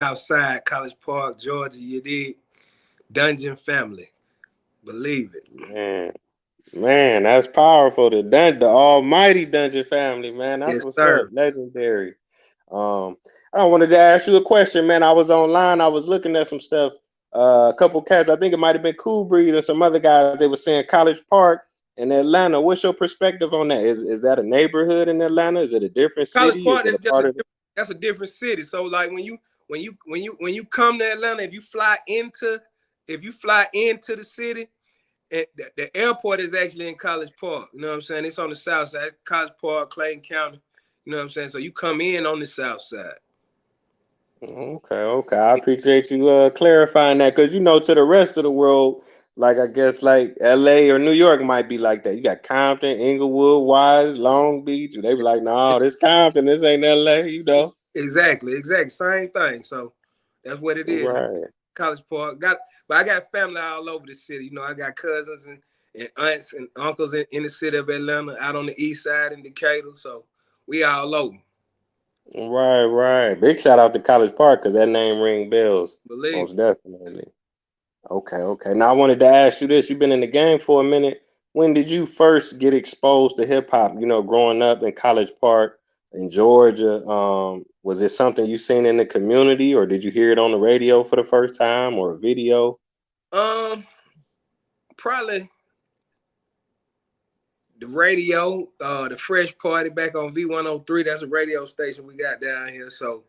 outside College Park, Georgia. You did Dungeon family. Believe it. Man, man, that's powerful. The almighty Dungeon family, man. That's Yes, what's up. sir. Legendary. Um, I wanted to ask you a question, man. I was online. I was looking at some stuff. A couple cats. I think it might have been Cool Breed and some other guys. They were saying College Park in Atlanta. What's your perspective on that? Is that a neighborhood in Atlanta? Is it a different College city? Is Park it is a just part of? that's a different city. So like when you come to Atlanta, if you fly into the city, the airport is actually in College Park. You know what I'm saying? It's on the south side. It's College Park, Clayton County. You know what I'm saying? So you come in on the south side. Okay, okay. I appreciate you clarifying that because to the rest of the world, like I guess like LA or New York might be like that. You got Compton, Inglewood, Wise, Long Beach, and they be like, "No, this Compton, this ain't LA." Exactly. Same thing. So that's what it is, man. Right. College Park. But I got family all over the city. You know, I got cousins and aunts and uncles in the city of Atlanta, out on the east side in Decatur. So we all over. Right, right. Big shout out to College Park because that name ring bells. Believe Most it. definitely. Okay, okay. Now I wanted to ask you this. You've been in the game for a minute. When did you first get exposed to hip hop? Growing up in College Park in Georgia, was it something you seen in the community, or did you hear it on the radio for the first time, or a video? Um, Probably the radio, the Fresh Party back on V103. That's a radio station we got down here. So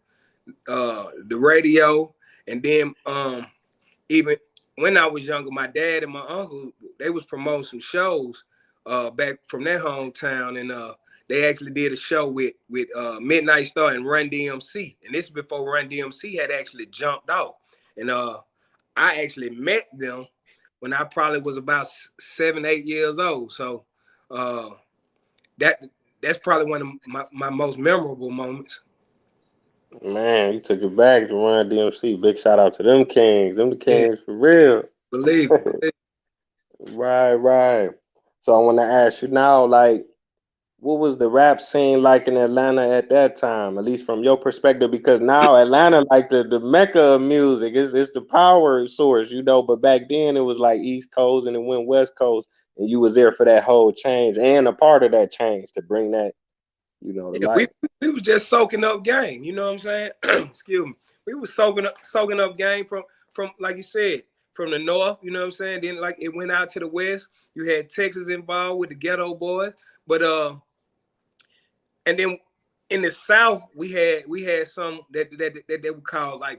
the radio, and then even when I was younger, my dad and my uncle, they was promoting some shows back from their hometown, and they actually did a show with Midnight Star and Run DMC, and this is before Run DMC had actually jumped off, and I actually met them when I probably was about 7, 8 years old. So uh, that that's probably one of my most memorable moments. Man, you took it back to Run DMC. Big shout out to them kings. Them the Yeah, kings for real. believe it. Believe Right, right. So I want to ask you now, like, what was the rap scene like in Atlanta at that time, at least from your perspective? Because now Atlanta, like the mecca of music, it's the power source. But back then it was like East Coast and it went West Coast, and you was there for that whole change and a part of that change to bring that to Yeah, we life. we was just soaking up game. You know what I'm saying? Excuse me. We was soaking up game from like you said, from the north. You know what I'm saying? Then like it went out to the west. You had Texas involved with the Ghetto Boys, but and then in the south we had some that they would call like